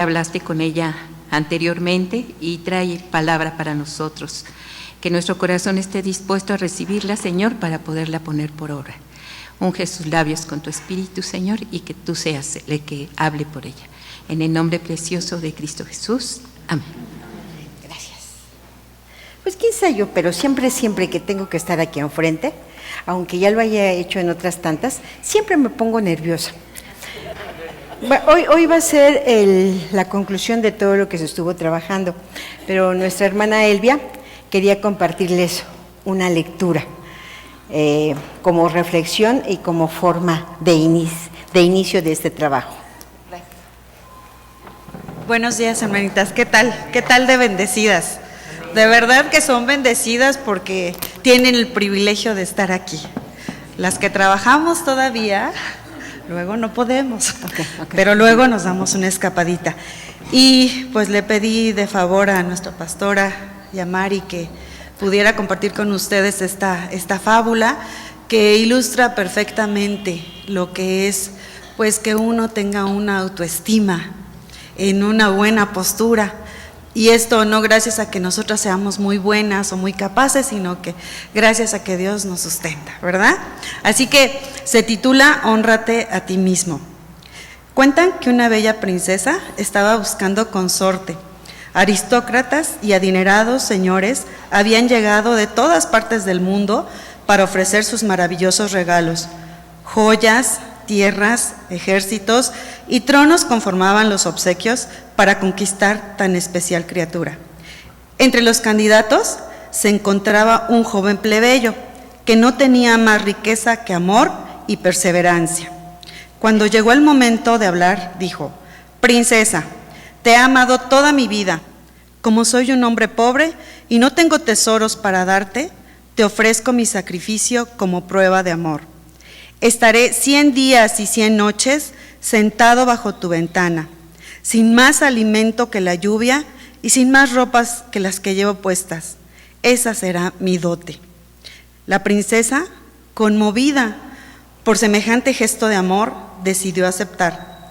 Hablaste con ella anteriormente y trae palabra para nosotros. Que nuestro corazón esté dispuesto a recibirla, Señor, para poderla poner por obra. Unge sus labios con tu Espíritu, Señor, y que tú seas el que hable por ella. En el nombre precioso de Cristo Jesús. Amén. Gracias. Pues quién sabe yo, pero siempre que tengo que estar aquí enfrente, aunque ya lo haya hecho en otras tantas, siempre me pongo nerviosa. Bueno, hoy va a ser la conclusión de todo lo que se estuvo trabajando, pero nuestra hermana Elvia quería compartirles una lectura como reflexión y como forma de inicio de este trabajo. Buenos días, hermanitas. ¿Qué tal? ¿Qué tal de bendecidas? De verdad que son bendecidas porque tienen el privilegio de estar aquí. Las que trabajamos todavía, luego no podemos, okay. Pero luego nos damos una escapadita. Y pues le pedí de favor a nuestra pastora Yamari que pudiera compartir con ustedes esta fábula que ilustra perfectamente lo que es pues que uno tenga una autoestima en una buena postura. Y esto no gracias a que nosotras seamos muy buenas o muy capaces, sino que gracias a que Dios nos sustenta, ¿verdad? Así que se titula Hónrate a ti mismo. Cuentan que una bella princesa estaba buscando consorte. Aristócratas y adinerados señores habían llegado de todas partes del mundo para ofrecer sus maravillosos regalos. Joyas, tierras, ejércitos y tronos conformaban los obsequios para conquistar tan especial criatura. Entre los candidatos se encontraba un joven plebeyo que no tenía más riqueza que amor y perseverancia. Cuando llegó el momento de hablar, dijo: «Princesa, te he amado toda mi vida. Como soy un hombre pobre y no tengo tesoros para darte, te ofrezco mi sacrificio como prueba de amor. Estaré 100 días y 100 noches sentado bajo tu ventana, sin más alimento que la lluvia y sin más ropas que las que llevo puestas. Esa será mi dote». La princesa, conmovida por semejante gesto de amor, decidió aceptar.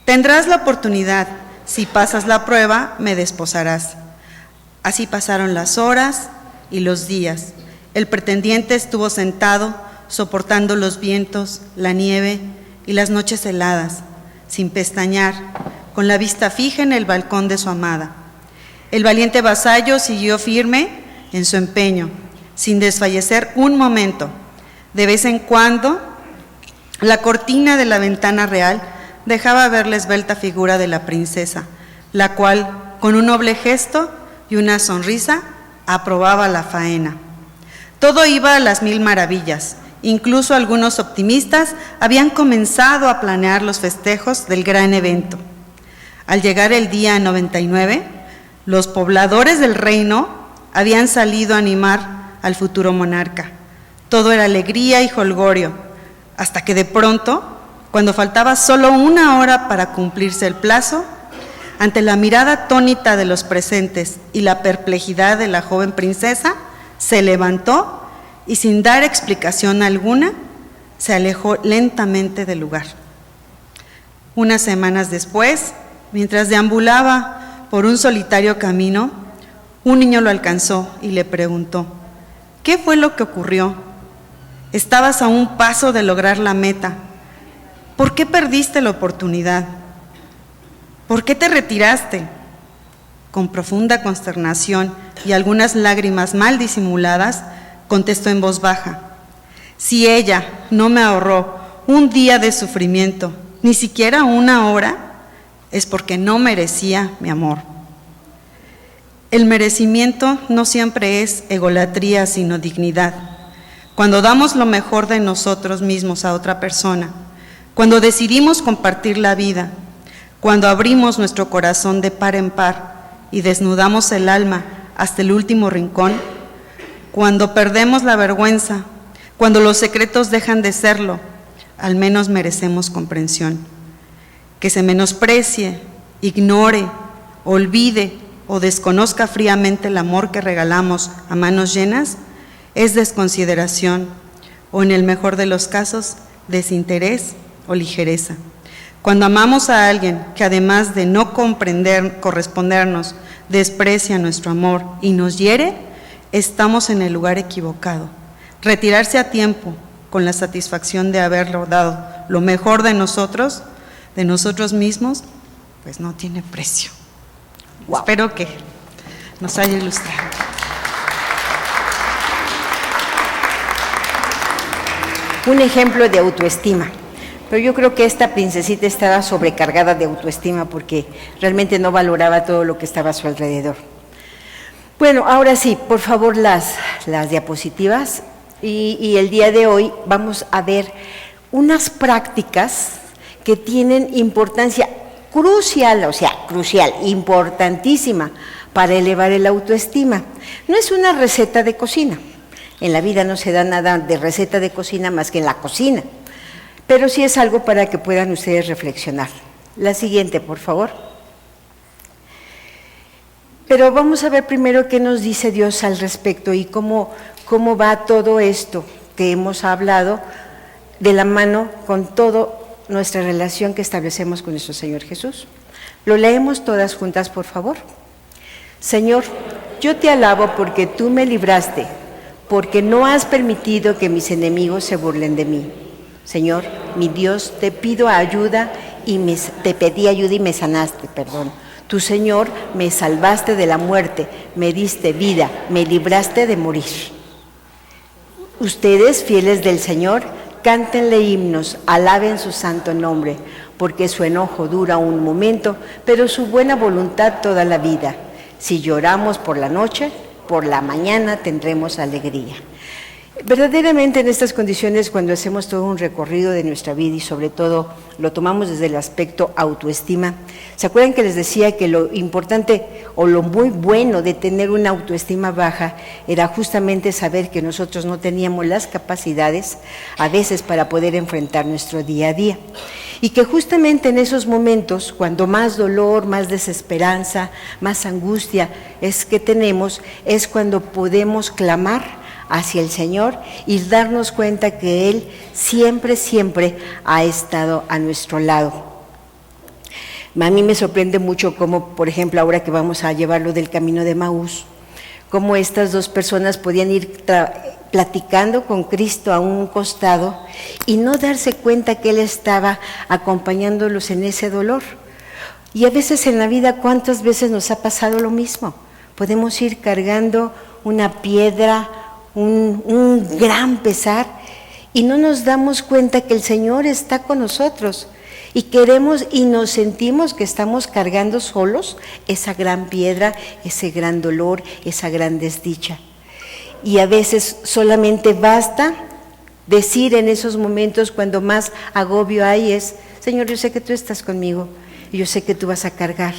«Tendrás la oportunidad. Si pasas la prueba, me desposarás». Así pasaron las horas y los días. El pretendiente estuvo sentado, soportando los vientos, la nieve y las noches heladas, sin pestañear, con la vista fija en el balcón de su amada. El valiente vasallo siguió firme en su empeño, sin desfallecer un momento. De vez en cuando, la cortina de la ventana real dejaba ver la esbelta figura de la princesa, la cual, con un noble gesto y una sonrisa, aprobaba la faena. Todo iba a las mil maravillas. Incluso algunos optimistas habían comenzado a planear los festejos del gran evento. Al llegar el día 99, los pobladores del reino habían salido a animar al futuro monarca. Todo era alegría y jolgorio, hasta que de pronto, cuando faltaba solo 1 hora para cumplirse el plazo, ante la mirada atónita de los presentes y la perplejidad de la joven princesa, se levantó y sin dar explicación alguna, se alejó lentamente del lugar. Unas semanas después, mientras deambulaba por un solitario camino, un niño lo alcanzó y le preguntó: «¿Qué fue lo que ocurrió? Estabas a un paso de lograr la meta. ¿Por qué perdiste la oportunidad? ¿Por qué te retiraste?». Con profunda consternación y algunas lágrimas mal disimuladas, contestó en voz baja: «Si ella no me ahorró un día de sufrimiento, ni siquiera 1 hora, es porque no merecía mi amor». El merecimiento no siempre es egolatría, sino dignidad. Cuando damos lo mejor de nosotros mismos a otra persona, cuando decidimos compartir la vida, cuando abrimos nuestro corazón de par en par y desnudamos el alma hasta el último rincón, cuando perdemos la vergüenza, cuando los secretos dejan de serlo, al menos merecemos comprensión. Que se menosprecie, ignore, olvide o desconozca fríamente el amor que regalamos a manos llenas es desconsideración o, en el mejor de los casos, desinterés o ligereza. Cuando amamos a alguien que además de no correspondernos, desprecia nuestro amor y nos hiere, estamos en el lugar equivocado. Retirarse a tiempo, con la satisfacción de haberlo dado lo mejor de nosotros mismos, pues no tiene precio. Wow. Espero que nos haya ilustrado. Un ejemplo de autoestima. Pero yo creo que esta princesita estaba sobrecargada de autoestima porque realmente no valoraba todo lo que estaba a su alrededor. Bueno, ahora sí, por favor, las diapositivas. Y el día de hoy vamos a ver unas prácticas que tienen importancia crucial, importantísima para elevar el autoestima. No es una receta de cocina. En la vida no se da nada de receta de cocina más que en la cocina. Pero sí es algo para que puedan ustedes reflexionar. La siguiente, por favor. Pero vamos a ver primero qué nos dice Dios al respecto y cómo va todo esto que hemos hablado de la mano con toda nuestra relación que establecemos con nuestro Señor Jesús. Lo leemos todas juntas, por favor. Señor, yo te alabo porque tú me libraste, porque no has permitido que mis enemigos se burlen de mí. Señor, mi Dios, te pedí ayuda y me sanaste, Tú, Señor, me salvaste de la muerte, me diste vida, me libraste de morir. Ustedes, fieles del Señor, cántenle himnos, alaben su santo nombre, porque su enojo dura un momento, pero su buena voluntad toda la vida. Si lloramos por la noche, por la mañana tendremos alegría. Verdaderamente en estas condiciones, cuando hacemos todo un recorrido de nuestra vida y sobre todo lo tomamos desde el aspecto autoestima, ¿se acuerdan que les decía que lo importante o lo muy bueno de tener una autoestima baja era justamente saber que nosotros no teníamos las capacidades a veces para poder enfrentar nuestro día a día? Y que justamente en esos momentos, cuando más dolor, más desesperanza, más angustia es que tenemos, es cuando podemos clamar hacia el Señor y darnos cuenta que Él siempre, siempre ha estado a nuestro lado. A mí me sorprende mucho cómo, por ejemplo, ahora que vamos a llevarlo del camino de Emaús, cómo estas dos personas podían ir platicando con Cristo a un costado y no darse cuenta que Él estaba acompañándolos en ese dolor. Y a veces en la vida, ¿cuántas veces nos ha pasado lo mismo? Podemos ir cargando una piedra, un gran pesar, y no nos damos cuenta que el Señor está con nosotros y queremos y nos sentimos que estamos cargando solos esa gran piedra, ese gran dolor, esa gran desdicha. Y a veces solamente basta decir en esos momentos cuando más agobio hay es: Señor, yo sé que tú estás conmigo y yo sé que tú vas a cargar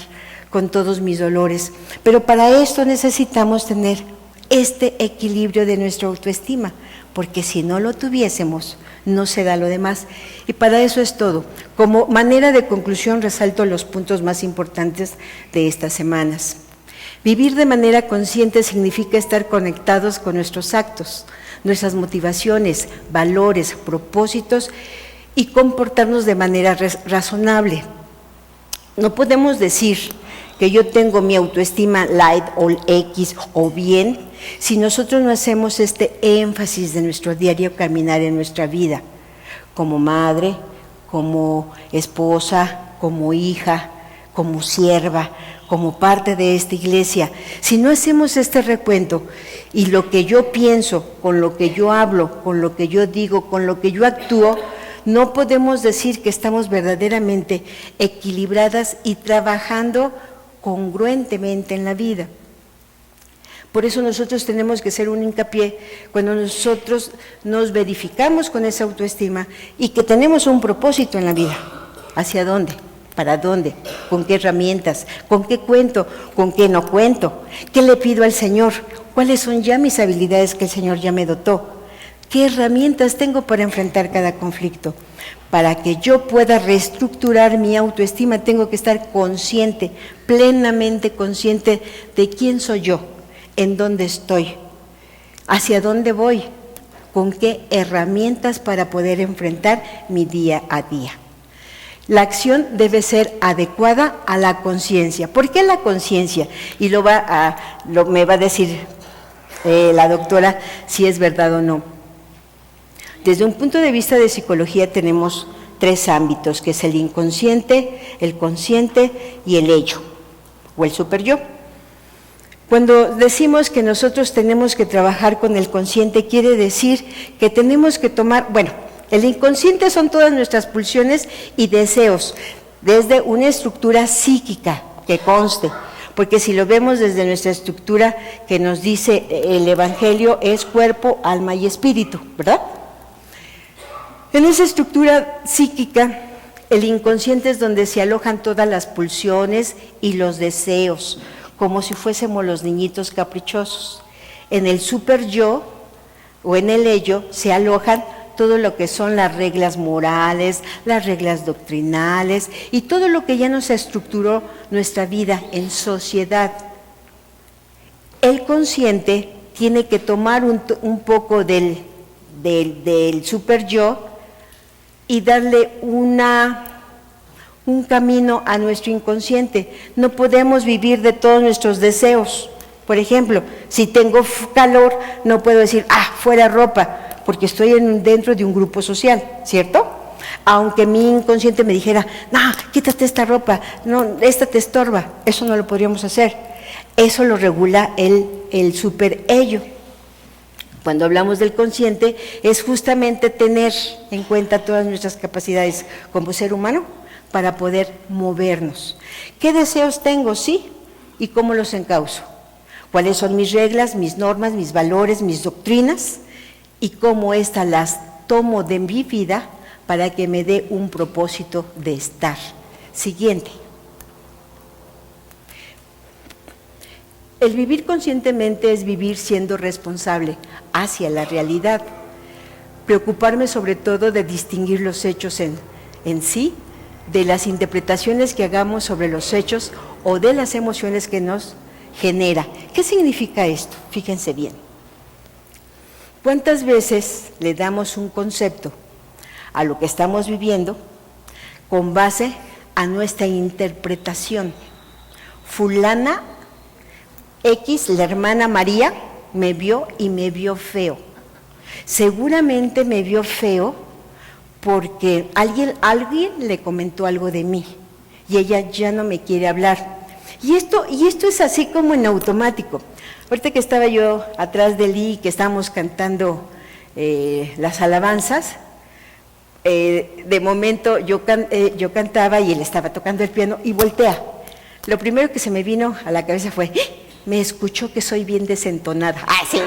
con todos mis dolores, pero para esto necesitamos tener este equilibrio de nuestra autoestima, porque si no lo tuviésemos, no se da lo demás. Y para eso es todo. Como manera de conclusión, resalto los puntos más importantes de estas semanas. Vivir de manera consciente significa estar conectados con nuestros actos, nuestras motivaciones, valores, propósitos y comportarnos de manera razonable. No podemos decir que yo tengo mi autoestima light o X o bien, si nosotros no hacemos este énfasis de nuestro diario caminar en nuestra vida, como madre, como esposa, como hija, como sierva, como parte de esta iglesia. Si no hacemos este recuento y lo que yo pienso, con lo que yo hablo, con lo que yo digo, con lo que yo actúo, no podemos decir que estamos verdaderamente equilibradas y trabajando congruentemente en la vida. Por eso nosotros tenemos que hacer un hincapié cuando nosotros nos verificamos con esa autoestima y que tenemos un propósito en la vida. ¿Hacia dónde? ¿Para dónde? ¿Con qué herramientas? ¿Con qué cuento? ¿Con qué no cuento? ¿Qué le pido al Señor? ¿Cuáles son ya mis habilidades que el Señor ya me dotó? ¿Qué herramientas tengo para enfrentar cada conflicto? Para que yo pueda reestructurar mi autoestima, tengo que estar consciente, plenamente consciente de quién soy yo, en dónde estoy, hacia dónde voy, con qué herramientas para poder enfrentar mi día a día. La acción debe ser adecuada a la conciencia. ¿Por qué la conciencia? Y me va a decir la doctora si es verdad o no. Desde un punto de vista de psicología tenemos 3 ámbitos, que es el inconsciente, el consciente y el ello, o el superyo. Cuando decimos que nosotros tenemos que trabajar con el consciente, quiere decir que tenemos que tomar, el inconsciente son todas nuestras pulsiones y deseos, desde una estructura psíquica que conste, porque si lo vemos desde nuestra estructura que nos dice el Evangelio, es cuerpo, alma y espíritu, ¿verdad? En esa estructura psíquica, el inconsciente es donde se alojan todas las pulsiones y los deseos, como si fuésemos los niñitos caprichosos. En el super yo o en el ello se alojan todo lo que son las reglas morales, las reglas doctrinales y todo lo que ya nos estructuró nuestra vida en sociedad. El consciente tiene que tomar un poco del super yo y darle un camino a nuestro inconsciente. No podemos vivir de todos nuestros deseos. Por ejemplo, si tengo calor, no puedo decir, fuera ropa, porque estoy dentro de un grupo social, ¿cierto? Aunque mi inconsciente me dijera, no, quítate esta ropa, no, esta te estorba, eso no lo podríamos hacer. Eso lo regula el super ello. Cuando hablamos del consciente, es justamente tener en cuenta todas nuestras capacidades como ser humano para poder movernos. ¿Qué deseos tengo? Sí, ¿y cómo los encauzo? ¿Cuáles son mis reglas, mis normas, mis valores, mis doctrinas? Y cómo estas las tomo de mi vida para que me dé un propósito de estar. Siguiente. El vivir conscientemente es vivir siendo responsable hacia la realidad. Preocuparme sobre todo de distinguir los hechos en sí, de las interpretaciones que hagamos sobre los hechos o de las emociones que nos genera. ¿Qué significa esto? Fíjense bien. ¿Cuántas veces le damos un concepto a lo que estamos viviendo con base a nuestra interpretación? Fulana X, la hermana María, me vio y me vio feo. Seguramente me vio feo porque alguien le comentó algo de mí y ella ya no me quiere hablar. Y esto es así como en automático. Ahorita que estaba yo atrás de Lee, que estábamos cantando las alabanzas, de momento yo cantaba y él estaba tocando el piano y voltea. Lo primero que se me vino a la cabeza fue, me escuchó que soy bien desentonada. Sí.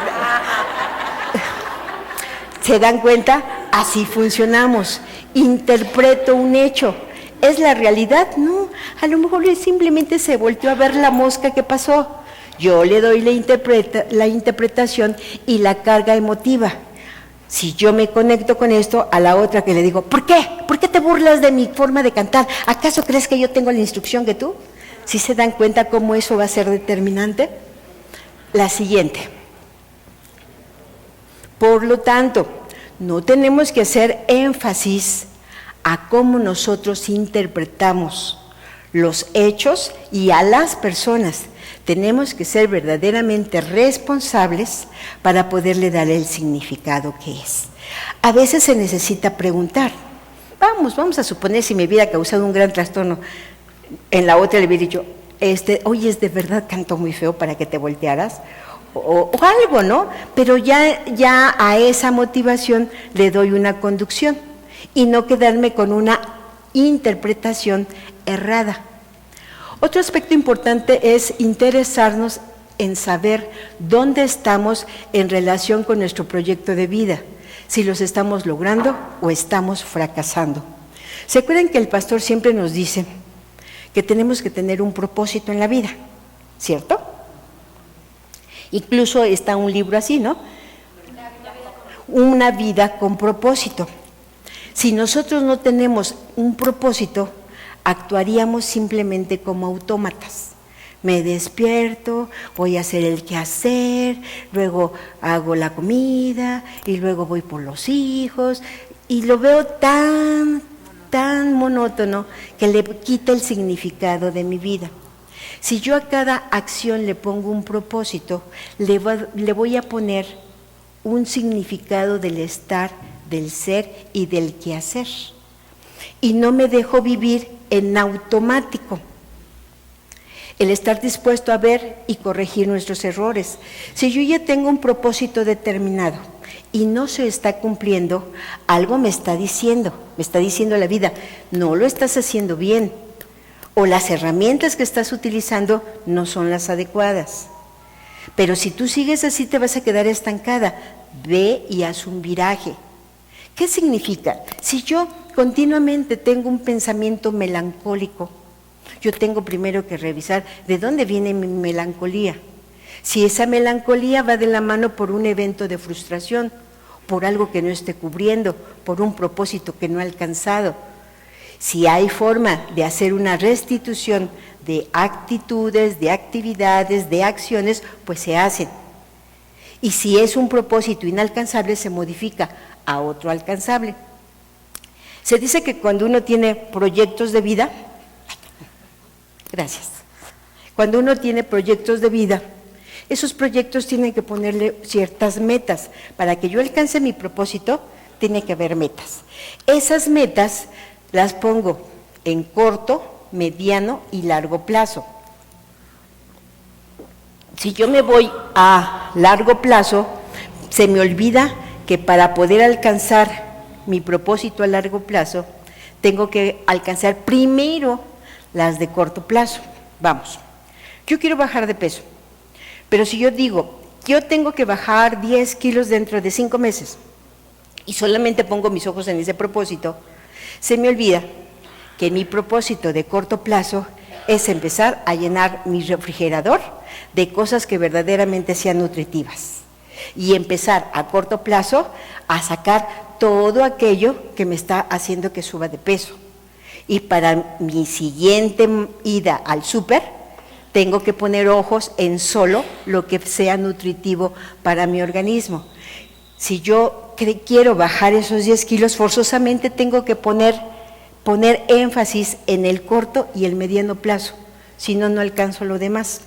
¿Se dan cuenta? Así funcionamos. Interpreto un hecho. ¿Es la realidad? No, a lo mejor simplemente se volteó a ver la mosca que pasó. Yo le doy la interpretación y la carga emotiva. Si yo me conecto con esto, a la otra que le digo, ¿por qué? ¿Por qué te burlas de mi forma de cantar? ¿Acaso crees que yo tengo la instrucción que tú? ¿Sí se dan cuenta cómo eso va a ser determinante? La siguiente. Por lo tanto, no tenemos que hacer énfasis a cómo nosotros interpretamos los hechos y a las personas. Tenemos que ser verdaderamente responsables para poderle dar el significado que es. A veces se necesita preguntar. Vamos a suponer si me hubiera causado un gran trastorno, en la otra le hubiera dicho, oye, ¿es de verdad canto muy feo para que te voltearas? O algo, ¿no? Pero ya a esa motivación le doy una conducción y no quedarme con una interpretación errada. Otro aspecto importante es interesarnos en saber dónde estamos en relación con nuestro proyecto de vida, si los estamos logrando o estamos fracasando. ¿Se acuerdan que el pastor siempre nos dice que tenemos que tener un propósito en la vida, ¿cierto? Incluso está un libro así, ¿no? Una vida con propósito. Si nosotros no tenemos un propósito, actuaríamos simplemente como autómatas. Me despierto, voy a hacer el quehacer, luego hago la comida y luego voy por los hijos y lo veo tan tan monótono que le quita el significado de mi vida. Si yo a cada acción le pongo un propósito, le voy a poner un significado del estar, del ser y del quehacer. Y no me dejo vivir en automático. El estar dispuesto a ver y corregir nuestros errores. Si yo ya tengo un propósito determinado y no se está cumpliendo, algo me está diciendo la vida, no lo estás haciendo bien, o las herramientas que estás utilizando no son las adecuadas. Pero si tú sigues así te vas a quedar estancada. Ve y haz un viraje. ¿Qué significa? Si yo continuamente tengo un pensamiento melancólico, yo tengo primero que revisar de dónde viene mi melancolía. Si esa melancolía va de la mano por un evento de frustración, por algo que no esté cubriendo, por un propósito que no he alcanzado. Si hay forma de hacer una restitución de actitudes, de actividades, de acciones, pues se hacen. Y si es un propósito inalcanzable, se modifica a otro alcanzable. Se dice que cuando uno tiene proyectos de vida, cuando uno tiene proyectos de vida, esos proyectos tienen que ponerle ciertas metas. Para que yo alcance mi propósito, tiene que haber metas. Esas metas las pongo en corto, mediano y largo plazo. Si yo me voy a largo plazo, se me olvida que para poder alcanzar mi propósito a largo plazo, tengo que alcanzar primero las de corto plazo. Vamos, yo quiero bajar de peso, pero si yo digo, yo tengo que bajar 10 kilos dentro de 5 meses y solamente pongo mis ojos en ese propósito, se me olvida que mi propósito de corto plazo es empezar a llenar mi refrigerador de cosas que verdaderamente sean nutritivas y empezar a corto plazo a sacar todo aquello que me está haciendo que suba de peso. Y para mi siguiente ida al súper, tengo que poner ojos en solo lo que sea nutritivo para mi organismo. Si yo quiero bajar esos 10 kilos, forzosamente tengo que poner énfasis en el corto y el mediano plazo, si no, no alcanzo lo demás.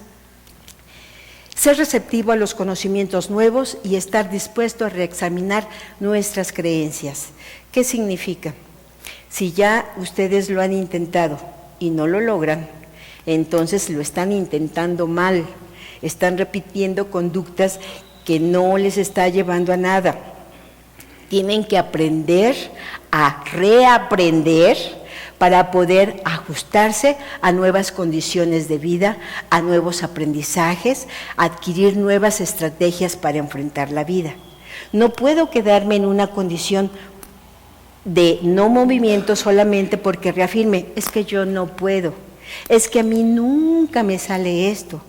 Ser receptivo a los conocimientos nuevos y estar dispuesto a reexaminar nuestras creencias. ¿Qué significa? Si ya ustedes lo han intentado y no lo logran, entonces lo están intentando mal, están repitiendo conductas que no les está llevando a nada. Tienen que aprender a reaprender para poder ajustarse a nuevas condiciones de vida, a nuevos aprendizajes, adquirir nuevas estrategias para enfrentar la vida. No puedo quedarme en una condición de no movimiento solamente porque reafirme, es que yo no puedo, es que a mí nunca me sale esto,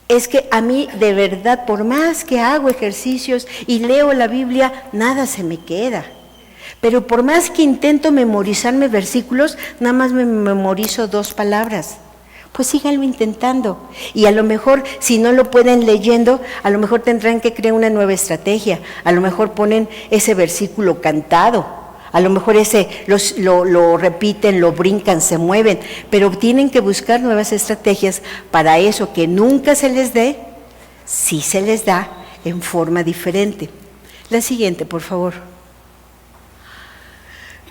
es que a mí de verdad, por más que hago ejercicios y leo la Biblia, nada se me queda. Pero por más que intento memorizarme versículos, nada más me memorizo 2 palabras. Pues síganlo intentando. Y a lo mejor, si no lo pueden leyendo, a lo mejor tendrán que crear una nueva estrategia. A lo mejor ponen ese versículo cantado. A lo mejor ese lo repiten, lo brincan, se mueven. Pero tienen que buscar nuevas estrategias para eso que nunca se les dé, sí se les da en forma diferente. La siguiente, por favor.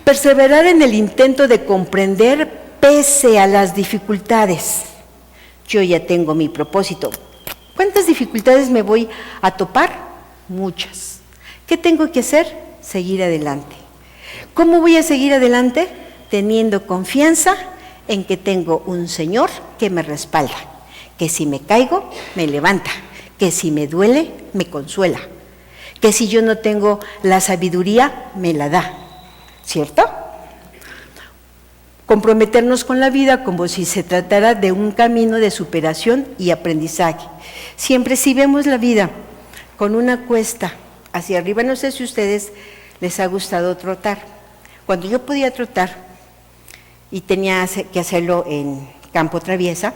Perseverar en el intento de comprender pese a las dificultades. Yo ya tengo mi propósito. ¿Cuántas dificultades me voy a topar? Muchas. ¿Qué tengo que hacer? Seguir adelante. ¿Cómo voy a seguir adelante? Teniendo confianza en que tengo un Señor que me respalda, que si me caigo, me levanta, que si me duele, me consuela, que si yo no tengo la sabiduría, me la da. ¿Cierto? Comprometernos con la vida como si se tratara de un camino de superación y aprendizaje. Siempre si vemos la vida con una cuesta hacia arriba, no sé si a ustedes les ha gustado trotar. Cuando yo podía trotar y tenía que hacerlo en campo traviesa,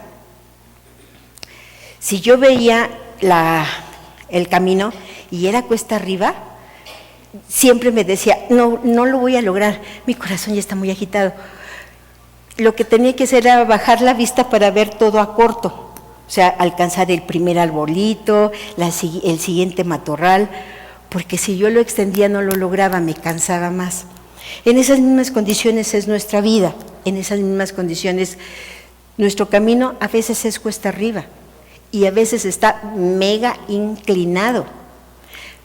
si yo veía el camino y era cuesta arriba, siempre me decía, no lo voy a lograr, mi corazón ya está muy agitado. Lo que tenía que hacer era bajar la vista para ver todo a corto, o sea, alcanzar el primer arbolito, el siguiente matorral, porque si yo lo extendía no lo lograba, me cansaba más. En esas mismas condiciones es nuestra vida, en esas mismas condiciones nuestro camino a veces es cuesta arriba y a veces está mega inclinado,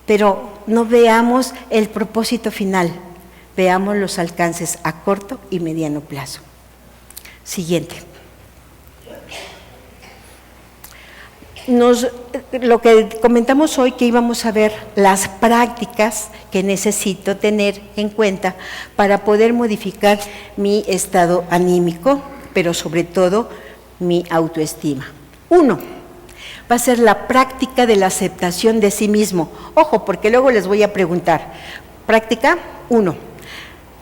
pero no veamos el propósito final, veamos los alcances a corto y mediano plazo. Siguiente. Lo que comentamos hoy, que íbamos a ver las prácticas que necesito tener en cuenta para poder modificar mi estado anímico, pero sobre todo mi autoestima. 1. Va a ser la práctica de la aceptación de sí mismo. Ojo, porque luego les voy a preguntar. Práctica 1.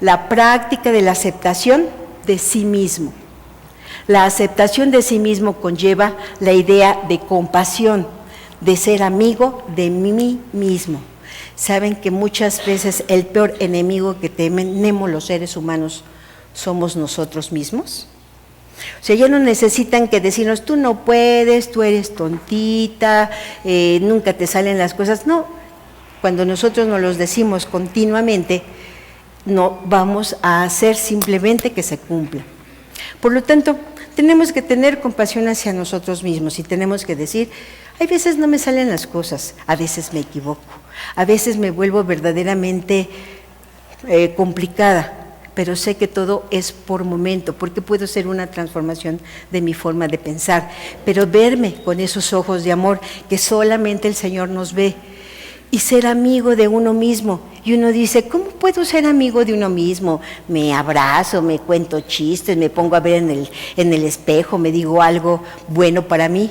La práctica de la aceptación de sí mismo. La aceptación de sí mismo conlleva la idea de compasión, de ser amigo de mí mismo. Saben que muchas veces el peor enemigo que tenemos los seres humanos somos nosotros mismos. O sea, ya no necesitan que decirnos, tú no puedes, tú eres tontita, nunca te salen las cosas. No, cuando nosotros nos los decimos continuamente, no vamos a hacer simplemente que se cumpla. Por lo tanto, tenemos que tener compasión hacia nosotros mismos y tenemos que decir, hay veces no me salen las cosas, a veces me equivoco, a veces me vuelvo verdaderamente complicada, pero sé que todo es por momento, porque puedo hacer una transformación de mi forma de pensar, pero verme con esos ojos de amor que solamente el Señor nos ve y ser amigo de uno mismo. Y uno dice, ¿cómo puedo ser amigo de uno mismo? Me abrazo, me cuento chistes, me pongo a ver en el espejo, me digo algo bueno para mí.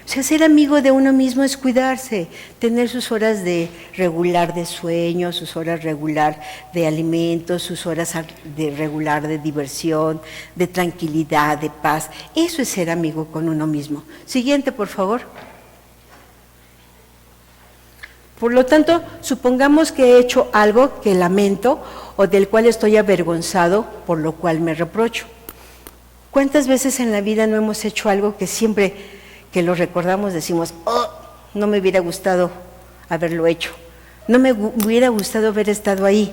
O sea, ser amigo de uno mismo es cuidarse, tener sus horas de regular de sueño, sus horas regular de alimentos, sus horas de regular de diversión, de tranquilidad, de paz. Eso es ser amigo con uno mismo. Siguiente, por favor. Por lo tanto, supongamos que he hecho algo que lamento o del cual estoy avergonzado, por lo cual me reprocho. ¿Cuántas veces en la vida no hemos hecho algo que siempre que lo recordamos decimos, oh, no me hubiera gustado haberlo hecho, no me hubiera gustado haber estado ahí?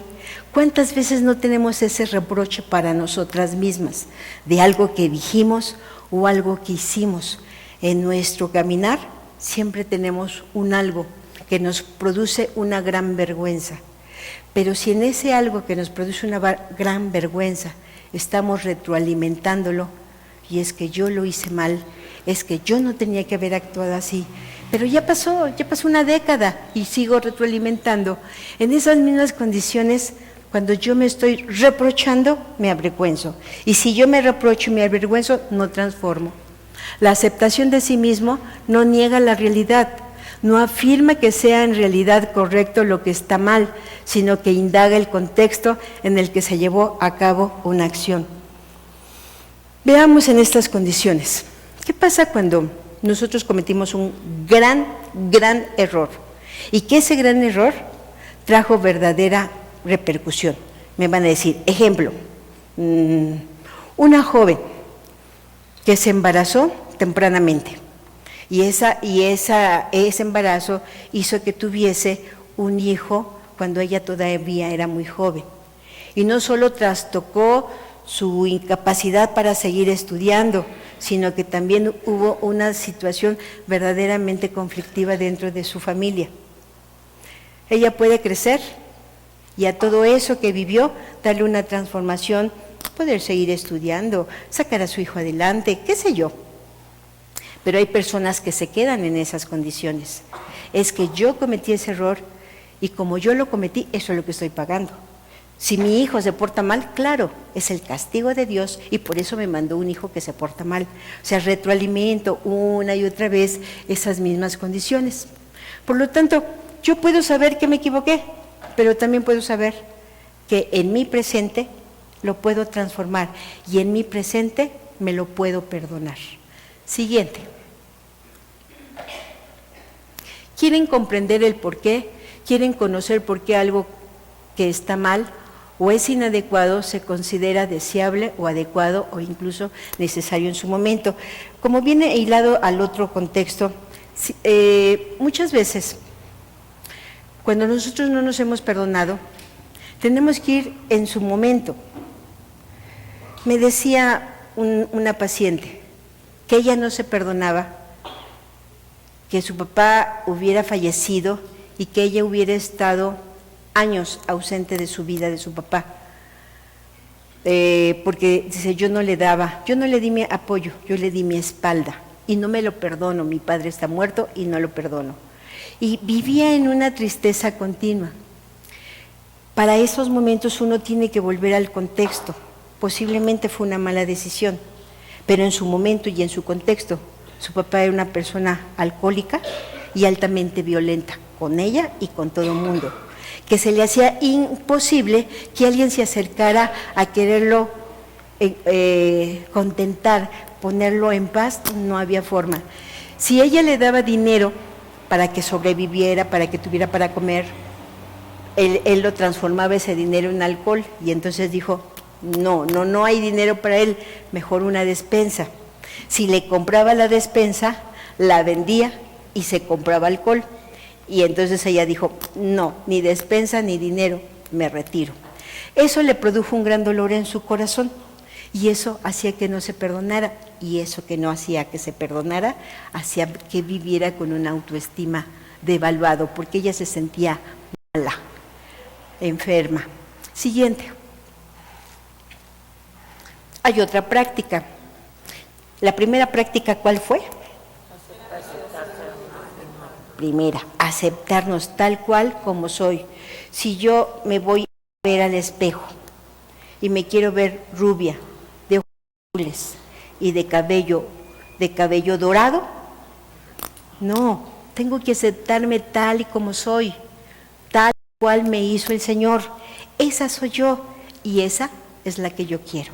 ¿Cuántas veces no tenemos ese reproche para nosotras mismas de algo que dijimos o algo que hicimos? En nuestro caminar siempre tenemos un algo que nos produce una gran vergüenza. Pero si en ese algo que nos produce una gran vergüenza estamos retroalimentándolo, y es que yo lo hice mal, es que yo no tenía que haber actuado así, pero ya pasó una década y sigo retroalimentando, en esas mismas condiciones, cuando yo me estoy reprochando, me avergüenzo. Y si yo me reprocho y me avergüenzo, no transformo. La aceptación de sí mismo no niega la realidad, no afirma que sea en realidad correcto lo que está mal, sino que indaga el contexto en el que se llevó a cabo una acción. Veamos en estas condiciones. ¿Qué pasa cuando nosotros cometimos un gran error? Y que ese gran error trajo verdadera repercusión. Me van a decir, ejemplo, una joven que se embarazó tempranamente. Y ese embarazo hizo que tuviese un hijo cuando ella todavía era muy joven. Y no solo trastocó su incapacidad para seguir estudiando, sino que también hubo una situación verdaderamente conflictiva dentro de su familia. Ella puede crecer y a todo eso que vivió darle una transformación, poder seguir estudiando, sacar a su hijo adelante, qué sé yo. Pero hay personas que se quedan en esas condiciones. Es que yo cometí ese error y como yo lo cometí, eso es lo que estoy pagando. Si mi hijo se porta mal, claro, es el castigo de Dios y por eso me mandó un hijo que se porta mal. O sea, retroalimento una y otra vez esas mismas condiciones. Por lo tanto, yo puedo saber que me equivoqué, pero también puedo saber que en mi presente lo puedo transformar y en mi presente me lo puedo perdonar. Siguiente. ¿Quieren comprender el por qué? ¿Quieren conocer por qué algo que está mal o es inadecuado se considera deseable o adecuado o incluso necesario en su momento. Como viene hilado al otro contexto, muchas veces cuando nosotros no nos hemos perdonado, tenemos que ir en su momento. Me decía una paciente que ella no se perdonaba, que su papá hubiera fallecido y que ella hubiera estado años ausente de su vida, de su papá, porque dice, yo no le di mi apoyo, yo le di mi espalda y no me lo perdono, mi padre está muerto y no lo perdono. Y vivía en una tristeza continua. Para esos momentos uno tiene que volver al contexto. Posiblemente fue una mala decisión, pero en su momento y en su contexto, su papá era una persona alcohólica y altamente violenta, con ella y con todo el mundo, que se le hacía imposible que alguien se acercara a quererlo contentar, ponerlo en paz, no había forma. Si ella le daba dinero para que sobreviviera, para que tuviera para comer, él lo transformaba ese dinero en alcohol y entonces dijo, no hay dinero para él, mejor una despensa. Si le compraba la despensa, la vendía y se compraba alcohol. Y entonces ella dijo, no, ni despensa ni dinero, me retiro. Eso le produjo un gran dolor en su corazón y eso hacía que no se perdonara, y eso que no hacía que se perdonara, hacía que viviera con una autoestima devaluado, porque ella se sentía mala, enferma. Siguiente. Hay otra práctica. La primera práctica, ¿cuál fue? Primera, aceptarnos tal cual como soy. Si yo me voy a ver al espejo y me quiero ver rubia, de ojos azules y de cabello dorado, no, tengo que aceptarme tal y como soy, tal cual me hizo el Señor. Esa soy yo y esa es la que yo quiero.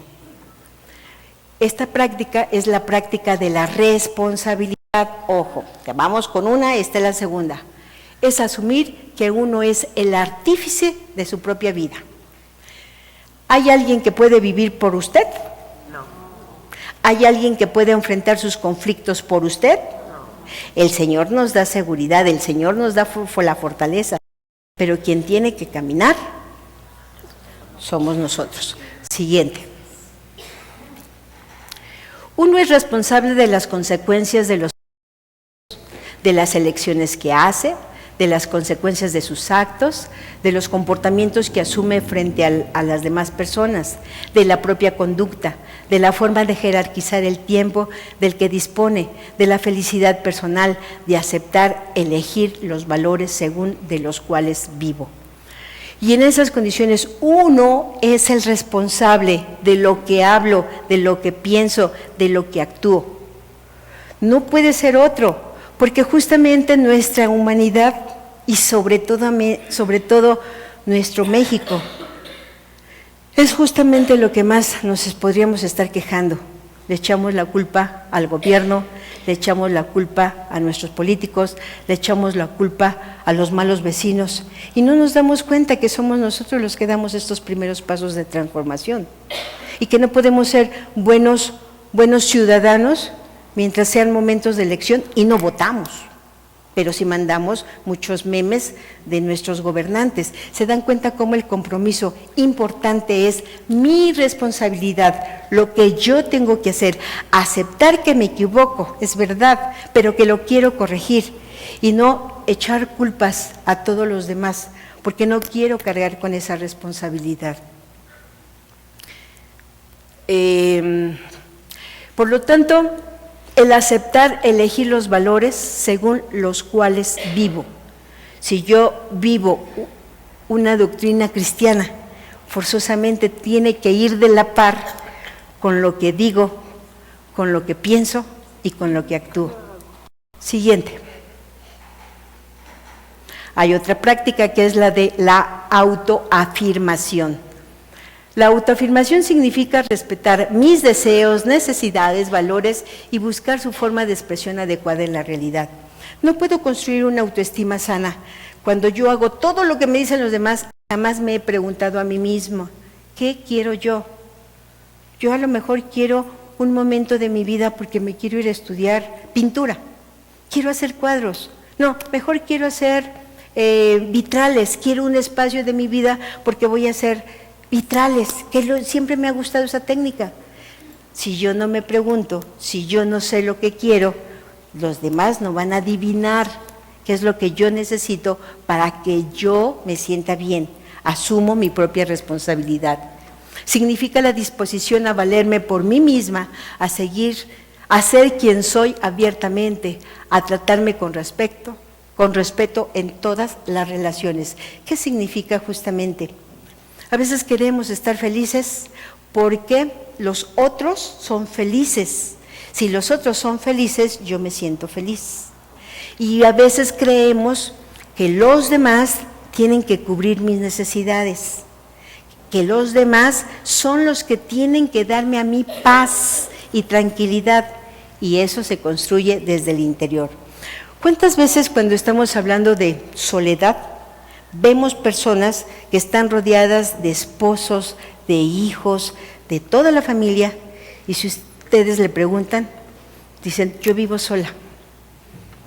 Esta práctica es la práctica de la responsabilidad. Ojo, que vamos con una, esta es la segunda. Es asumir que uno es el artífice de su propia vida. ¿Hay alguien que puede vivir por usted? No. ¿Hay alguien que puede enfrentar sus conflictos por usted? No. El Señor nos da seguridad, el Señor nos da la fortaleza, pero quien tiene que caminar somos nosotros. Siguiente. Uno es responsable de las consecuencias de las elecciones que hace, de las consecuencias de sus actos, de los comportamientos que asume frente a las demás personas, de la propia conducta, de la forma de jerarquizar el tiempo del que dispone, de la felicidad personal, de aceptar, elegir los valores según de los cuales vivo. Y en esas condiciones uno es el responsable de lo que hablo, de lo que pienso, de lo que actúo. No puede ser otro, porque justamente nuestra humanidad y sobre todo nuestro México es justamente lo que más nos podríamos estar quejando. Le echamos la culpa al gobierno, le echamos la culpa a nuestros políticos, le echamos la culpa a los malos vecinos y no nos damos cuenta que somos nosotros los que damos estos primeros pasos de transformación y que no podemos ser buenos ciudadanos mientras sean momentos de elección y no votamos, pero sí mandamos muchos memes de nuestros gobernantes. Se dan cuenta cómo el compromiso importante es mi responsabilidad, lo que yo tengo que hacer, aceptar que me equivoco, es verdad, pero que lo quiero corregir y no echar culpas a todos los demás, porque no quiero cargar con esa responsabilidad. Por lo tanto, el aceptar, elegir los valores según los cuales vivo. Si yo vivo una doctrina cristiana, forzosamente tiene que ir de la par con lo que digo, con lo que pienso y con lo que actúo. Siguiente. Hay otra práctica que es la de la autoafirmación. La autoafirmación significa respetar mis deseos, necesidades, valores y buscar su forma de expresión adecuada en la realidad. No puedo construir una autoestima sana cuando yo hago todo lo que me dicen los demás Jamás me he preguntado a mí mismo, ¿qué quiero yo? Yo a lo mejor quiero un momento de mi vida porque me quiero ir a estudiar pintura, quiero hacer cuadros, no, mejor quiero hacer vitrales, quiero un espacio de mi vida porque voy a hacer vitrales, siempre me ha gustado esa técnica. Si yo no me pregunto, si yo no sé lo que quiero, los demás no van a adivinar qué es lo que yo necesito para que yo me sienta bien. Asumo mi propia responsabilidad. Significa la disposición a valerme por mí misma, a ser quien soy abiertamente, a tratarme con respeto en todas las relaciones. ¿Qué significa justamente? A veces queremos estar felices porque los otros son felices. Si los otros son felices, yo me siento feliz. Y a veces creemos que los demás tienen que cubrir mis necesidades, que los demás son los que tienen que darme a mí paz y tranquilidad, y eso se construye desde el interior. ¿Cuántas veces cuando estamos hablando de soledad, vemos personas que están rodeadas de esposos, de hijos, de toda la familia, y si ustedes le preguntan, dicen, yo vivo sola.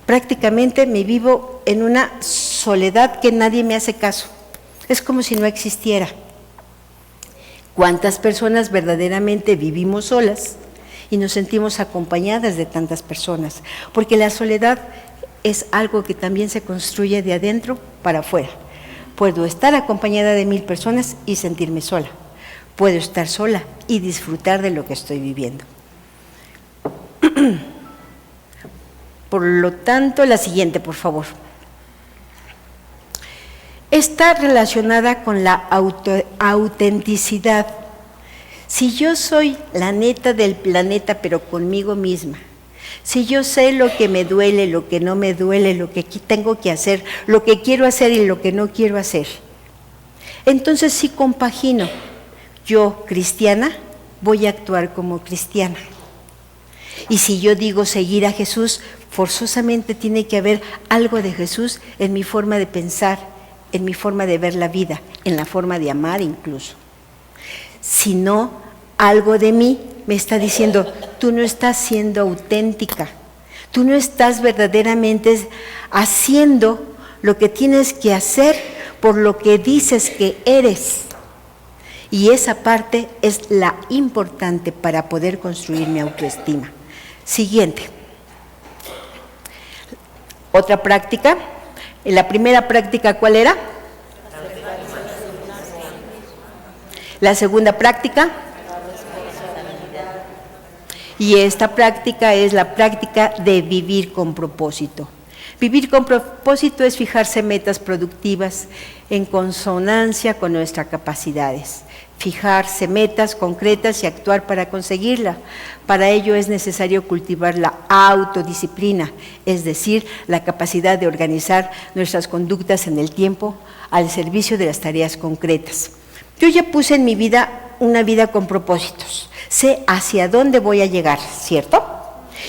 Prácticamente me vivo en una soledad que nadie me hace caso. Es como si no existiera. ¿Cuántas personas verdaderamente vivimos solas y nos sentimos acompañadas de tantas personas? Porque la soledad es algo que también se construye de adentro para afuera. Puedo estar acompañada de 1000 personas y sentirme sola. Puedo estar sola y disfrutar de lo que estoy viviendo. Por lo tanto, la siguiente, por favor. Está relacionada con la autenticidad. Si yo soy la neta del planeta, pero conmigo misma, si yo sé lo que me duele, lo que no me duele, lo que tengo que hacer, lo que quiero hacer y lo que no quiero hacer, entonces sí compagino. Yo, cristiana, voy a actuar como cristiana. Y si yo digo seguir a Jesús, forzosamente tiene que haber algo de Jesús en mi forma de pensar, en mi forma de ver la vida, en la forma de amar incluso. Si no, algo de mí me está diciendo, tú no estás siendo auténtica, tú no estás verdaderamente haciendo lo que tienes que hacer por lo que dices que eres. Y esa parte es la importante para poder construir mi autoestima. Siguiente. Otra práctica. La primera práctica, ¿cuál era? La segunda práctica. Y esta práctica es la práctica de vivir con propósito. Vivir con propósito es fijarse metas productivas en consonancia con nuestras capacidades. Fijarse metas concretas y actuar para conseguirla. Para ello es necesario cultivar la autodisciplina, es decir, la capacidad de organizar nuestras conductas en el tiempo al servicio de las tareas concretas. Yo ya puse en mi vida una vida con propósitos. Sé hacia dónde voy a llegar, ¿cierto?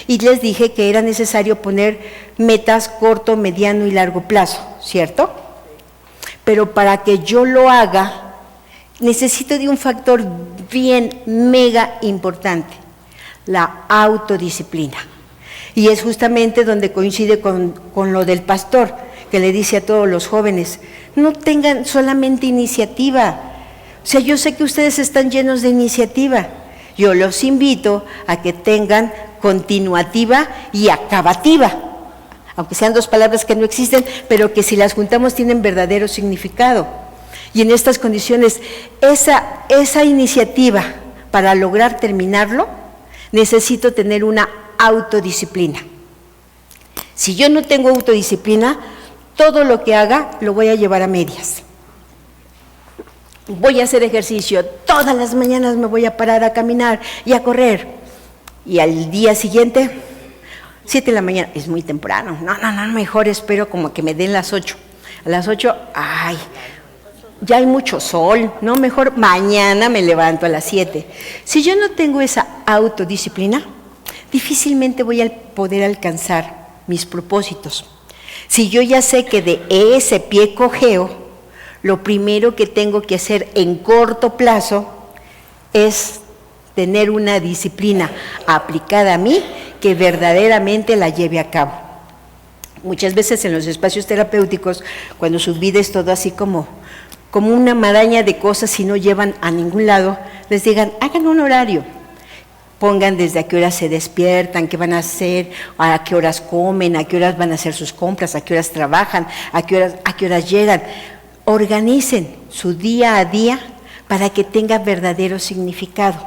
Y les dije que era necesario poner metas corto, mediano y largo plazo, ¿cierto? Pero para que yo lo haga, necesito de un factor bien mega importante, la autodisciplina. Y es justamente donde coincide con lo del pastor, que le dice a todos los jóvenes, no tengan solamente iniciativa. O sea, yo sé que ustedes están llenos de iniciativa. Yo los invito a que tengan continuativa y acabativa, aunque sean dos palabras que no existen, pero que si las juntamos tienen verdadero significado. Y en estas condiciones, esa iniciativa, para lograr terminarlo, necesito tener una autodisciplina. Si yo no tengo autodisciplina, todo lo que haga lo voy a llevar a medias. Voy a hacer ejercicio, todas las mañanas me voy a parar a caminar y a correr. Y al día siguiente, 7 de la mañana, es muy temprano, no, mejor espero como que me den las 8. A las 8, ay, ya hay mucho sol, no, mejor mañana me levanto a las 7. Si yo no tengo esa autodisciplina, difícilmente voy a poder alcanzar mis propósitos. Si yo ya sé que de ese pie cojeo, lo primero que tengo que hacer en corto plazo es tener una disciplina aplicada a mí que verdaderamente la lleve a cabo. Muchas veces en los espacios terapéuticos, cuando su vida es todo así como una maraña de cosas y no llevan a ningún lado, les digan, hagan un horario. Pongan desde a qué horas se despiertan, qué van a hacer, a qué horas comen, a qué horas van a hacer sus compras, a qué horas trabajan, a qué horas llegan. Organicen su día a día para que tenga verdadero significado.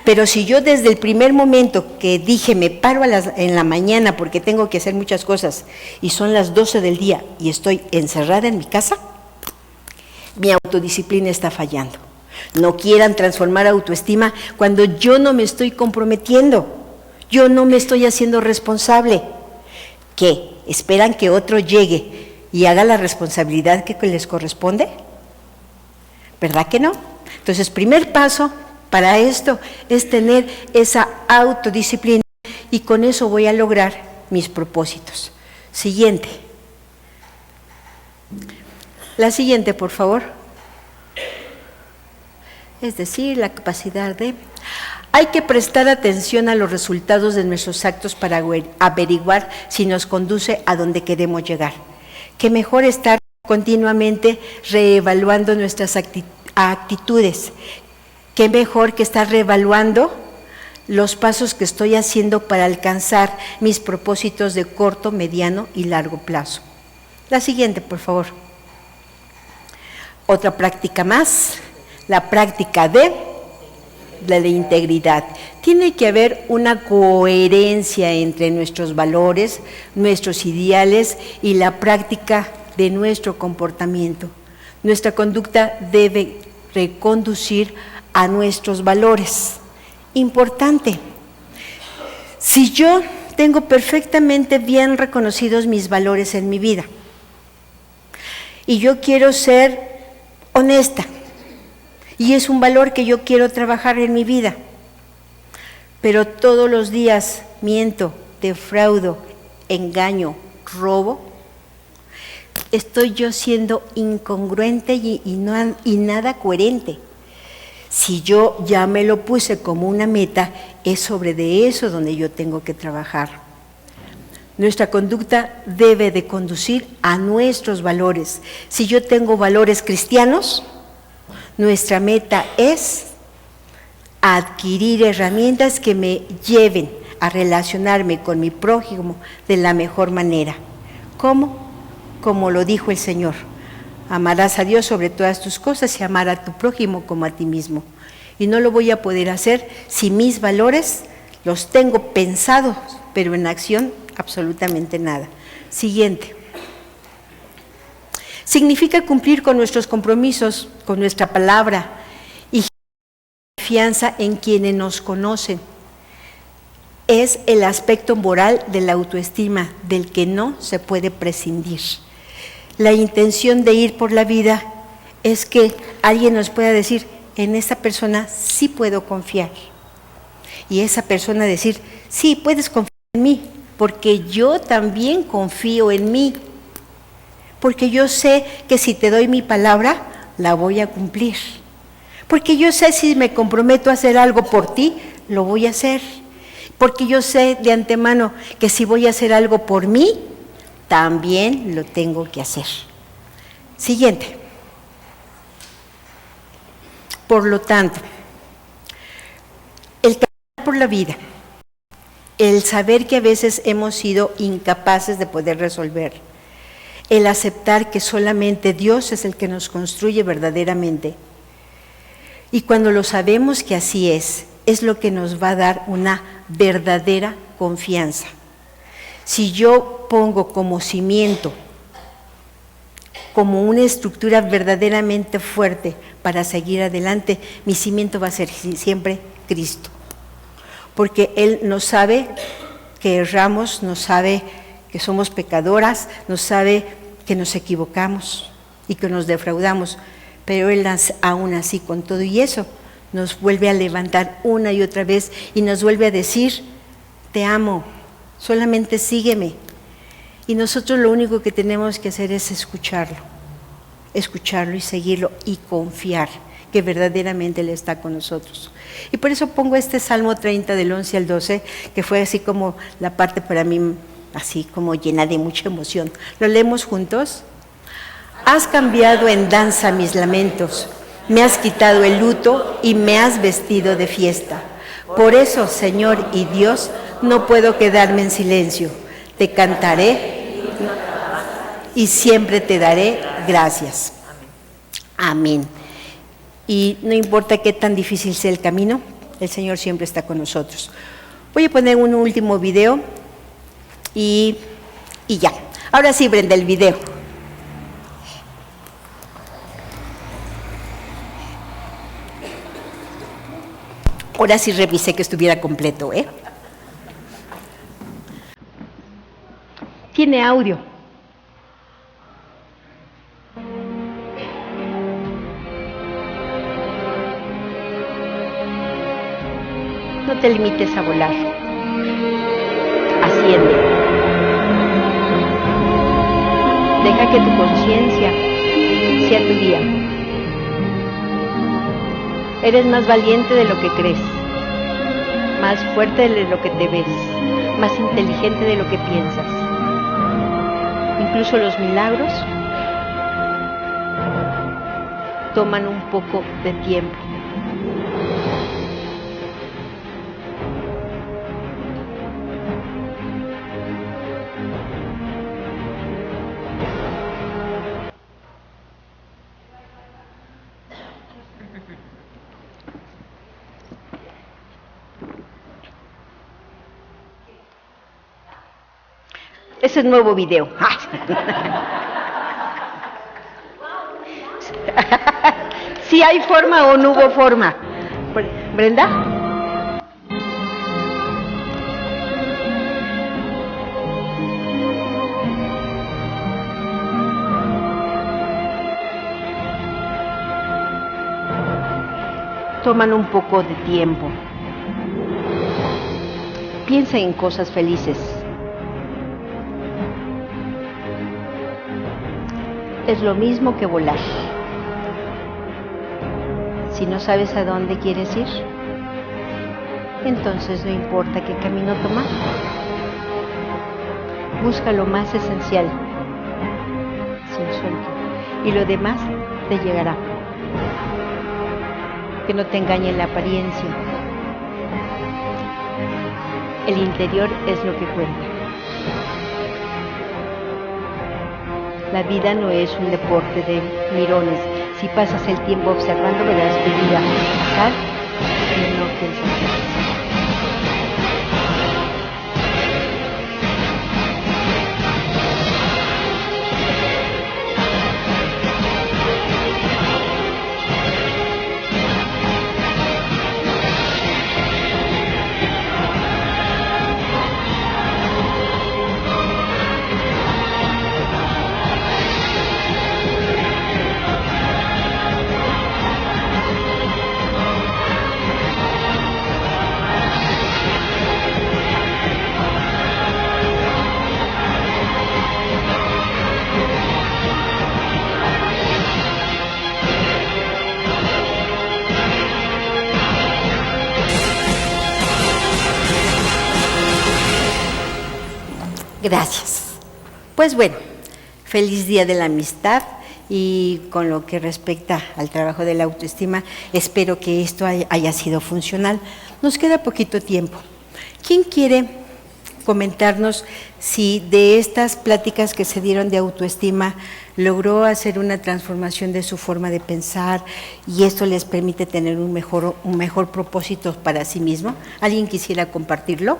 Pero si yo desde el primer momento que dije me paro en la mañana porque tengo que hacer muchas cosas y son las 12 del día y estoy encerrada en mi casa, mi autodisciplina está fallando. No quieran transformar autoestima cuando yo no me estoy comprometiendo, yo no me estoy haciendo responsable. ¿Qué? ¿Esperan que otro llegue y haga la responsabilidad que les corresponde? ¿Verdad que no? Entonces, primer paso para esto es tener esa autodisciplina y con eso voy a lograr mis propósitos. Siguiente. La siguiente, por favor. Es decir, la capacidad de... Hay que prestar atención a los resultados de nuestros actos para averiguar si nos conduce a donde queremos llegar. Que mejor estar continuamente reevaluando nuestras actitudes. Qué mejor que estar reevaluando los pasos que estoy haciendo para alcanzar mis propósitos de corto, mediano y largo plazo. La siguiente, por favor. Otra práctica más, la práctica de la integridad. Tiene que haber una coherencia entre nuestros valores, nuestros ideales y la práctica de nuestro comportamiento. Nuestra conducta debe reconducir a nuestros valores. Importante. Si yo tengo perfectamente bien reconocidos mis valores en mi vida y yo quiero ser honesta, y es un valor que yo quiero trabajar en mi vida, pero todos los días miento, defraudo, engaño, robo, estoy yo siendo incongruente y nada coherente. Si yo ya me lo puse como una meta, es sobre de eso donde yo tengo que trabajar. Nuestra conducta debe de conducir a nuestros valores. Si yo tengo valores cristianos, nuestra meta es adquirir herramientas que me lleven a relacionarme con mi prójimo de la mejor manera. ¿Cómo? Como lo dijo el Señor. Amarás a Dios sobre todas tus cosas y amar a tu prójimo como a ti mismo. Y no lo voy a poder hacer si mis valores los tengo pensados, pero en acción absolutamente nada. Siguiente. Significa cumplir con nuestros compromisos, con nuestra palabra y confianza en quienes nos conocen. Es el aspecto moral de la autoestima, del que no se puede prescindir. La intención de ir por la vida es que alguien nos pueda decir, en esa persona sí puedo confiar. Y esa persona decir, sí, puedes confiar en mí, porque yo también confío en mí. Porque yo sé que si te doy mi palabra, la voy a cumplir. Porque yo sé si me comprometo a hacer algo por ti, lo voy a hacer. Porque yo sé de antemano que si voy a hacer algo por mí, también lo tengo que hacer. Siguiente. Por lo tanto, el caminar por la vida, el saber que a veces hemos sido incapaces de poder resolver, el aceptar que solamente Dios es el que nos construye verdaderamente. Y cuando lo sabemos que así es lo que nos va a dar una verdadera confianza. Si yo pongo como cimiento, como una estructura verdaderamente fuerte para seguir adelante, mi cimiento va a ser siempre Cristo. Porque Él nos sabe que erramos, nos sabe que somos pecadoras, nos sabe que nos equivocamos y que nos defraudamos, pero Él aún así con todo y eso nos vuelve a levantar una y otra vez y nos vuelve a decir, te amo, solamente sígueme. Y nosotros lo único que tenemos que hacer es escucharlo escucharlo y seguirlo y confiar que verdaderamente Él está con nosotros. Y por eso pongo este Salmo 30 del 11 al 12, que fue así como la parte para mí, así como llena de mucha emoción. ¿Lo leemos juntos? Has cambiado en danza mis lamentos, me has quitado el luto y me has vestido de fiesta. Por eso, Señor y Dios, no puedo quedarme en silencio. Te cantaré y siempre te daré gracias. Amén. Y no importa qué tan difícil sea el camino, el Señor siempre está con nosotros. Voy a poner un último video y ya. Ahora sí, Brenda, el video. Ahora sí revisé que estuviera completo, ¿eh? Tiene audio. No te limites a volar. Asciende. Deja que tu conciencia sea tu guía. Eres más valiente de lo que crees, más fuerte de lo que te ves, más inteligente de lo que piensas. Incluso los milagros toman un poco de tiempo. Ese es nuevo video. ¿Sí hay forma o no hubo forma? ¿Brenda? Toman un poco de tiempo. Piensa en cosas felices. Es lo mismo que volar. Si no sabes a dónde quieres ir, entonces no importa qué camino tomar. Busca lo más esencial, sin sueño, y lo demás te llegará. Que no te engañe la apariencia. El interior es lo que cuenta. La vida no es un deporte de mirones. Si pasas el tiempo observando, verás tu vida pasar en lo que es. Gracias. Pues bueno, feliz Día de la Amistad, y con lo que respecta al trabajo de la autoestima, espero que esto haya sido funcional. Nos queda poquito tiempo. ¿Quién quiere comentarnos si de estas pláticas que se dieron de autoestima logró hacer una transformación de su forma de pensar y esto les permite tener un mejor propósito para sí mismo? ¿Alguien quisiera compartirlo?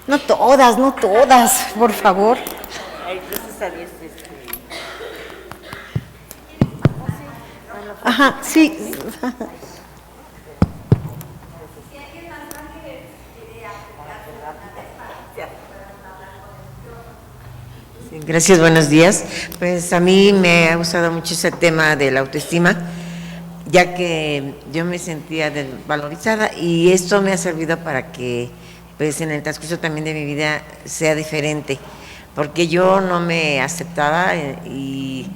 No todas, por favor. Ajá, sí. Gracias, buenos días. Pues a mí me ha gustado mucho ese tema de la autoestima, ya que yo me sentía desvalorizada y esto me ha servido para que pues en el transcurso también de mi vida sea diferente, porque yo no me aceptaba y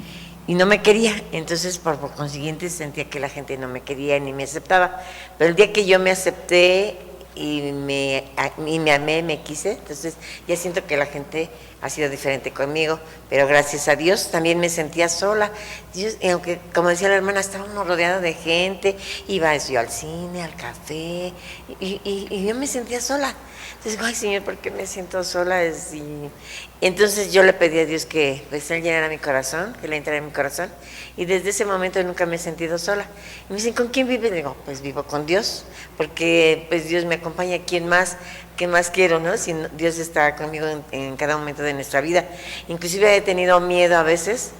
y no me quería, entonces por consiguiente sentía que la gente no me quería ni me aceptaba, pero el día que yo me acepté y me amé, me quise, entonces ya siento que la gente ha sido diferente conmigo, pero gracias a Dios también me sentía sola. Dios, aunque como decía la hermana, estaba uno rodeado de gente, iba yo al cine, al café, y yo me sentía sola. Entonces digo, ay Señor, ¿por qué me siento sola? Entonces yo le pedí a Dios que pues, Él llenara mi corazón, que le entrara en mi corazón, y desde ese momento nunca me he sentido sola. Y me dicen, ¿con quién vives? Digo, pues vivo con Dios, porque pues Dios me acompaña. ¿Quién más? ¿Qué más quiero, no? Si Dios está conmigo en cada momento de nuestra vida. Inclusive he tenido miedo a veces,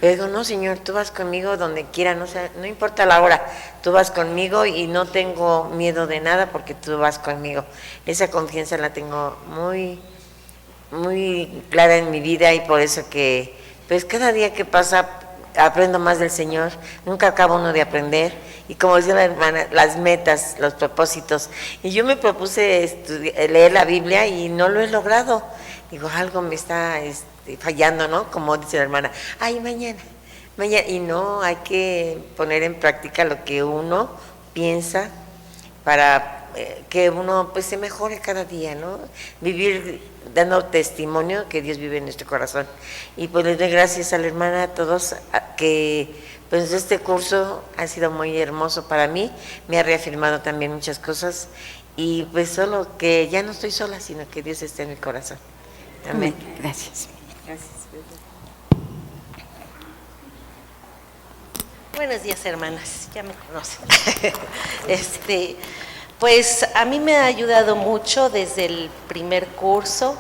pero digo, no Señor, tú vas conmigo donde quiera, no importa la hora, tú vas conmigo y no tengo miedo de nada porque tú vas conmigo. Esa confianza la tengo muy, muy clara en mi vida, y por eso que pues cada día que pasa aprendo más del Señor, nunca acaba uno de aprender. Y como decía la hermana, las metas, los propósitos, y yo me propuse leer la Biblia y no lo he logrado. Digo, algo me está fallando, ¿no? Como dice la hermana, ay, mañana, y no, hay que poner en práctica lo que uno piensa para que uno pues se mejore cada día, ¿no? Vivir dando testimonio que Dios vive en nuestro corazón. Y pues les doy gracias a la hermana, a todos, que pues este curso ha sido muy hermoso para mí, me ha reafirmado también muchas cosas, y pues solo que ya no estoy sola, sino que Dios está en mi corazón. Amén. Gracias. Gracias. Buenos días, hermanas, ya me conocen. Pues a mí me ha ayudado mucho desde el primer curso,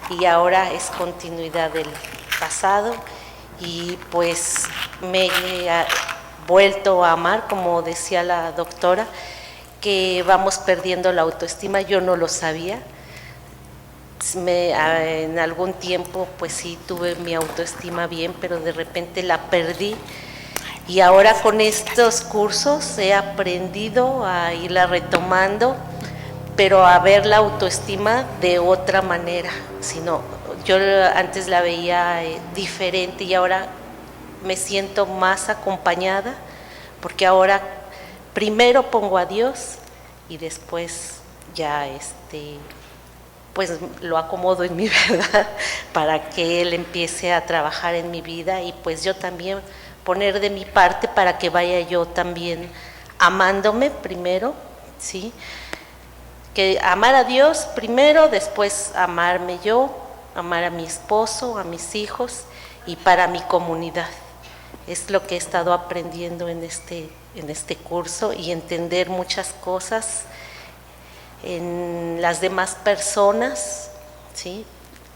y ahora es continuidad del pasado, y pues me he vuelto a amar, como decía la doctora, que vamos perdiendo la autoestima. Yo no lo sabía. En algún tiempo pues sí tuve mi autoestima bien, pero de repente la perdí, y ahora con estos cursos he aprendido a irla retomando, pero a ver la autoestima de otra manera. Yo antes la veía diferente, y ahora me siento más acompañada, porque ahora primero pongo a Dios y después ya pues lo acomodo en mi verdad para que Él empiece a trabajar en mi vida, y pues yo también poner de mi parte para que vaya yo también amándome primero, ¿sí? Que amar a Dios primero, después amarme yo, amar a mi esposo, a mis hijos y para mi comunidad. Es lo que he estado aprendiendo en este curso, y entender muchas cosas en las demás personas, ¿sí?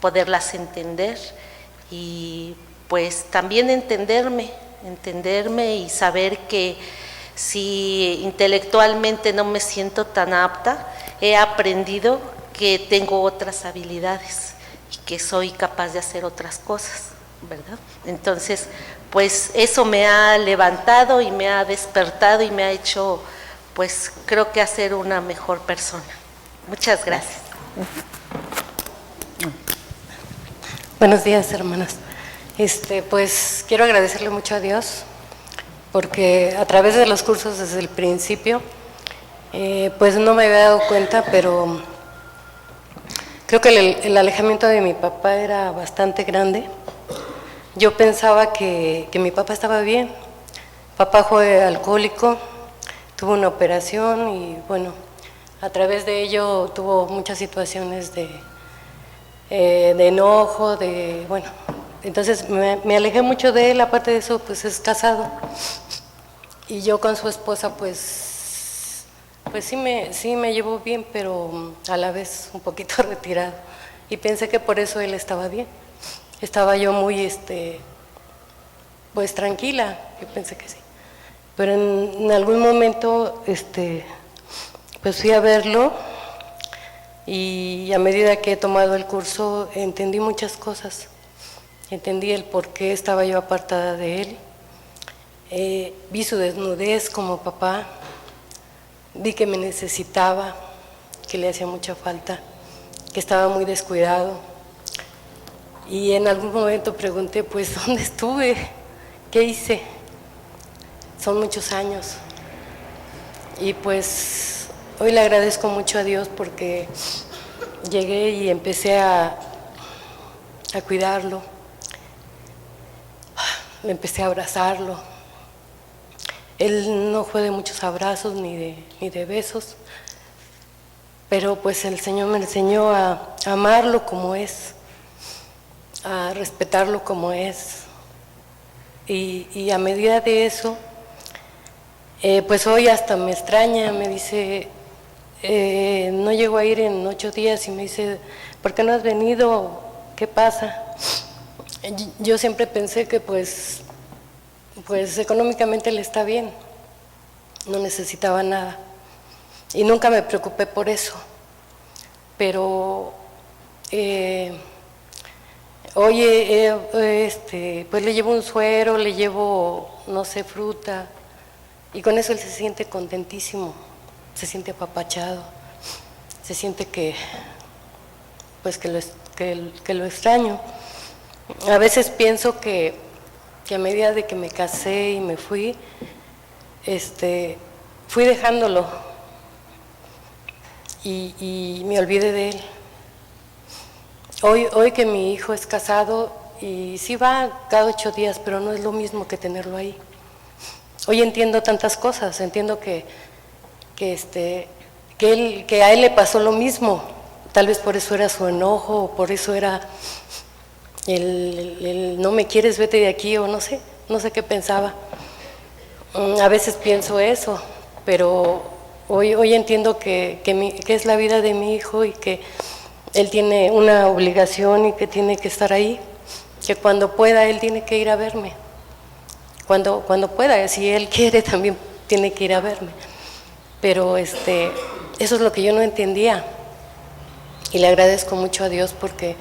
Poderlas entender, y pues también entenderme y saber que si intelectualmente no me siento tan apta, he aprendido que tengo otras habilidades y que soy capaz de hacer otras cosas, ¿verdad? Entonces, pues eso me ha levantado y me ha despertado y me ha hecho, pues creo que hacer una mejor persona. Muchas gracias. Buenos días, hermanas. Pues quiero agradecerle mucho a Dios, porque a través de los cursos desde el principio, pues no me había dado cuenta, pero creo que el alejamiento de mi papá era bastante grande. Yo pensaba que mi papá estaba bien. Papá fue alcohólico, tuvo una operación y bueno, a través de ello tuvo muchas situaciones de enojo, bueno, entonces me alejé mucho de él. Aparte de eso, pues es casado, y yo con su esposa pues sí me llevo bien, pero a la vez un poquito retirado, y pensé que por eso él estaba bien. Estaba yo muy pues tranquila, yo pensé que sí, pero en algún momento pues fui a verlo, y a medida que he tomado el curso entendí muchas cosas. Entendí el por qué estaba yo apartada de él, vi su desnudez como papá, vi que me necesitaba, que le hacía mucha falta, que estaba muy descuidado, y en algún momento pregunté, pues, ¿dónde estuve? ¿qué hice? Son muchos años. Y pues hoy le agradezco mucho a Dios porque llegué y empecé a cuidarlo. Empecé a abrazarlo. Él no fue de muchos abrazos ni de besos, pero pues el Señor me enseñó a amarlo como es, a respetarlo como es. Y a medida de eso, pues hoy hasta me extraña, me dice, no llego a ir en 8 días y me dice, ¿por qué no has venido? ¿Qué pasa? Yo siempre pensé que pues económicamente le está bien, no necesitaba nada y nunca me preocupé por eso, pero oye, pues le llevo un suero, le llevo, no sé, fruta, y con eso él se siente contentísimo, se siente apapachado, se siente que lo extraño. A veces pienso que a medida de que me casé y me fui dejándolo y me olvidé de él. Hoy que mi hijo es casado y sí va cada 8 días, pero no es lo mismo que tenerlo ahí. Hoy entiendo tantas cosas, entiendo que a él le pasó lo mismo, tal vez por eso era su enojo, o por eso era el no me quieres, vete de aquí, o no sé qué pensaba. A veces pienso eso, pero hoy entiendo que es la vida de mi hijo y que él tiene una obligación y que tiene que estar ahí, que cuando pueda él tiene que ir a verme, cuando pueda, si él quiere también tiene que ir a verme, pero eso es lo que yo no entendía y le agradezco mucho a Dios porque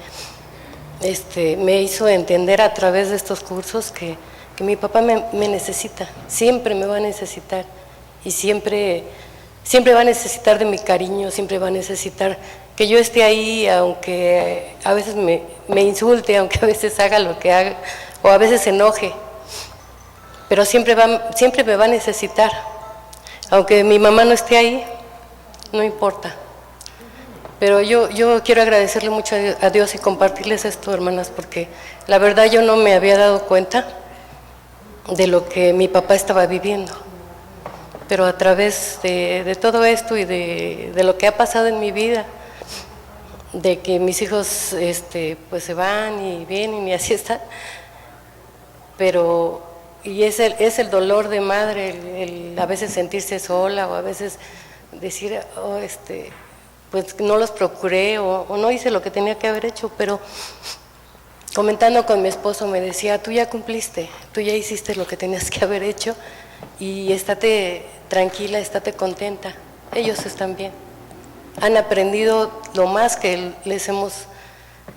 me hizo entender a través de estos cursos que mi papá me necesita, siempre me va a necesitar y siempre va a necesitar de mi cariño, siempre va a necesitar que yo esté ahí, aunque a veces me insulte, aunque a veces haga lo que haga o a veces se enoje, pero siempre me va a necesitar, aunque mi mamá no esté ahí, no importa. Pero yo quiero agradecerle mucho a Dios y compartirles esto, hermanas, porque la verdad yo no me había dado cuenta de lo que mi papá estaba viviendo. Pero a través de todo esto y de lo que ha pasado en mi vida, de que mis hijos pues se van y vienen y así está, pero y es el dolor de madre, el a veces sentirse sola o a veces decir, pues no los procuré o no hice lo que tenía que haber hecho, pero comentando con mi esposo me decía, tú ya cumpliste, tú ya hiciste lo que tenías que haber hecho y estate tranquila, estate contenta, ellos están bien, han aprendido lo más que les hemos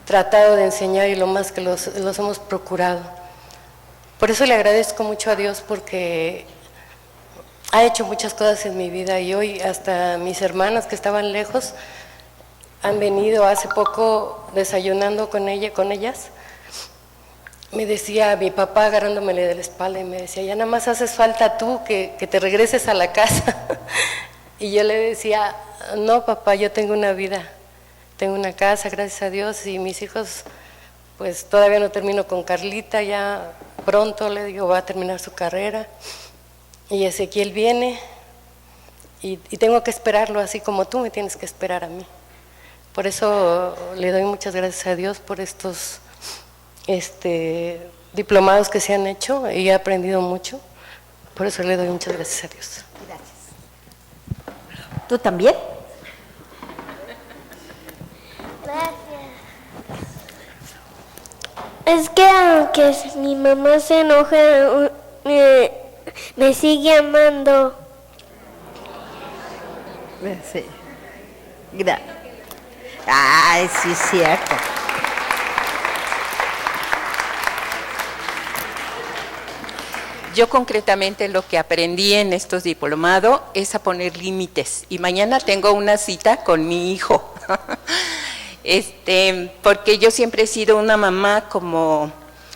tratado de enseñar y lo más que los hemos procurado. Por eso le agradezco mucho a Dios porque ha hecho muchas cosas en mi vida y hoy hasta mis hermanas que estaban lejos han venido hace poco desayunando con ellas. Me decía mi papá agarrándomele de la espalda y me decía, ya nada más haces falta tú que te regreses a la casa. Y yo le decía, no papá, yo tengo una vida, tengo una casa, gracias a Dios, y mis hijos, pues todavía no termino con Carlita, ya pronto le digo va a terminar su carrera. Y Ezequiel viene y tengo que esperarlo así como tú me tienes que esperar a mí. Por eso le doy muchas gracias a Dios por estos diplomados que se han hecho y he aprendido mucho. Por eso le doy muchas gracias a Dios. Gracias. ¿Tú también? Gracias. Es que aunque mi mamá se enoja, me sigue amando. Sí. Ay, sí, es cierto. Yo concretamente lo que aprendí en estos diplomados es a poner límites y mañana tengo una cita con mi hijo, porque yo siempre he sido una mamá como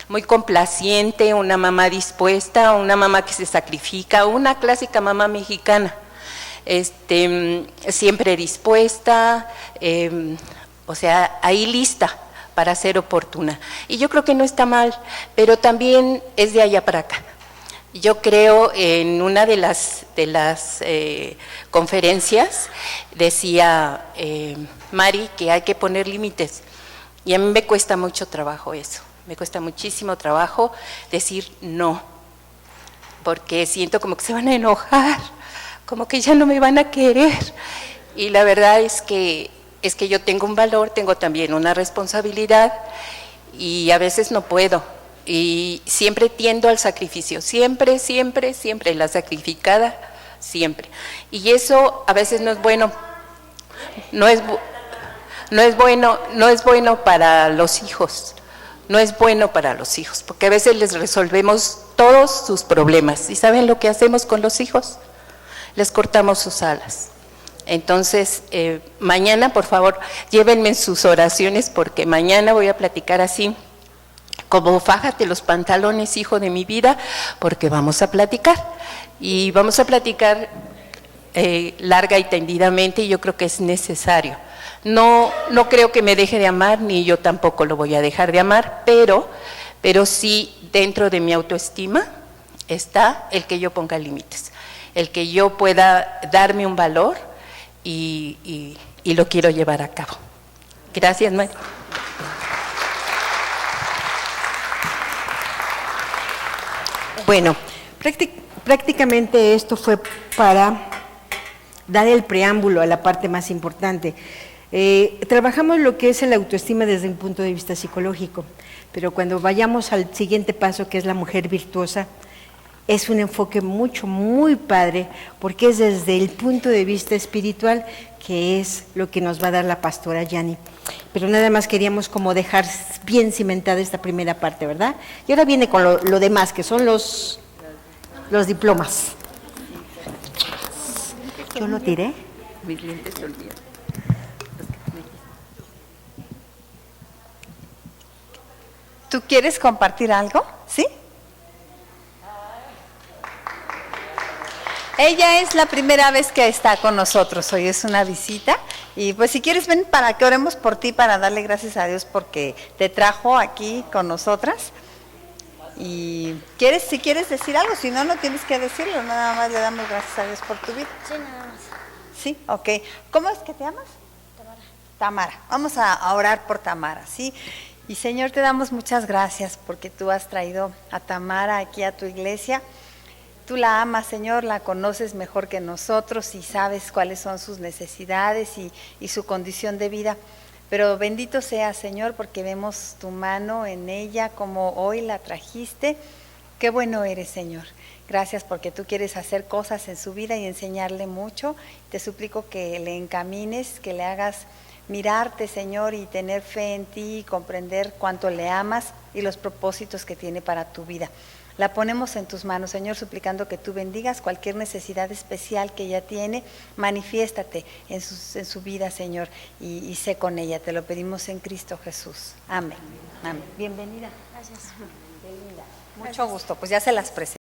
muy complaciente, una mamá dispuesta, una mamá que se sacrifica, una clásica mamá mexicana, siempre dispuesta, o sea, ahí lista para ser oportuna. Y yo creo que no está mal, pero también es de allá para acá. Yo creo en una de las conferencias, decía Mari que hay que poner límites. Y a mí me cuesta mucho trabajo eso, me cuesta muchísimo trabajo decir no, porque siento como que se van a enojar, como que ya no me van a querer. Y la verdad es que yo tengo un valor, tengo también una responsabilidad y a veces no puedo. Y siempre tiendo al sacrificio, siempre, siempre, siempre, la sacrificada, siempre. Y eso a veces no es bueno, no es bueno para los hijos, no es bueno para los hijos, porque a veces les resolvemos todos sus problemas. ¿Y saben lo que hacemos con los hijos? Les cortamos sus alas. Entonces, mañana, por favor, llévenme en sus oraciones, porque mañana voy a platicar así, como fájate los pantalones, hijo de mi vida, porque vamos a platicar. Y vamos a platicar larga y tendidamente, y yo creo que es necesario. No creo que me deje de amar, ni yo tampoco lo voy a dejar de amar, pero sí dentro de mi autoestima está el que yo ponga límites, el que yo pueda darme un valor y lo quiero llevar a cabo. Gracias, Mari. Bueno, prácticamente esto fue para dar el preámbulo a la parte más importante. Trabajamos lo que es el autoestima desde un punto de vista psicológico, pero cuando vayamos al siguiente paso, que es la mujer virtuosa, es un enfoque muy padre, porque es desde el punto de vista espiritual, que es lo que nos va a dar la pastora Yani. Pero nada más queríamos como dejar bien cimentada esta primera parte, ¿verdad? Y ahora viene con lo demás, que son los diplomas. Yo lo tiré. Mis lentes se olvidan. ¿Tú quieres compartir algo? ¿Sí? Ella es la primera vez que está con nosotros, hoy es una visita, y pues si quieres ven para que oremos por ti, para darle gracias a Dios porque te trajo aquí con nosotras. Y si quieres decir algo, si no, no tienes que decirlo, nada más le damos gracias a Dios por tu vida. Sí, nada más. Sí, ok. ¿Cómo es que te llamas? Tamara. Vamos a orar por Tamara, ¿sí? Y Señor, te damos muchas gracias porque tú has traído a Tamara aquí a tu iglesia. Tú la amas, Señor, la conoces mejor que nosotros y sabes cuáles son sus necesidades y su condición de vida. Pero bendito sea, Señor, porque vemos tu mano en ella, como hoy la trajiste. Qué bueno eres, Señor. Gracias porque tú quieres hacer cosas en su vida y enseñarle mucho. Te suplico que le encamines, que le hagas mirarte, Señor, y tener fe en ti y comprender cuánto le amas y los propósitos que tiene para tu vida. La ponemos en tus manos, Señor, suplicando que tú bendigas cualquier necesidad especial que ella tiene. Manifiéstate en su vida, Señor, y sé con ella. Te lo pedimos en Cristo Jesús. Amén. Amén. Bienvenida. Gracias. Qué linda. Mucho gusto. Pues ya se las presento.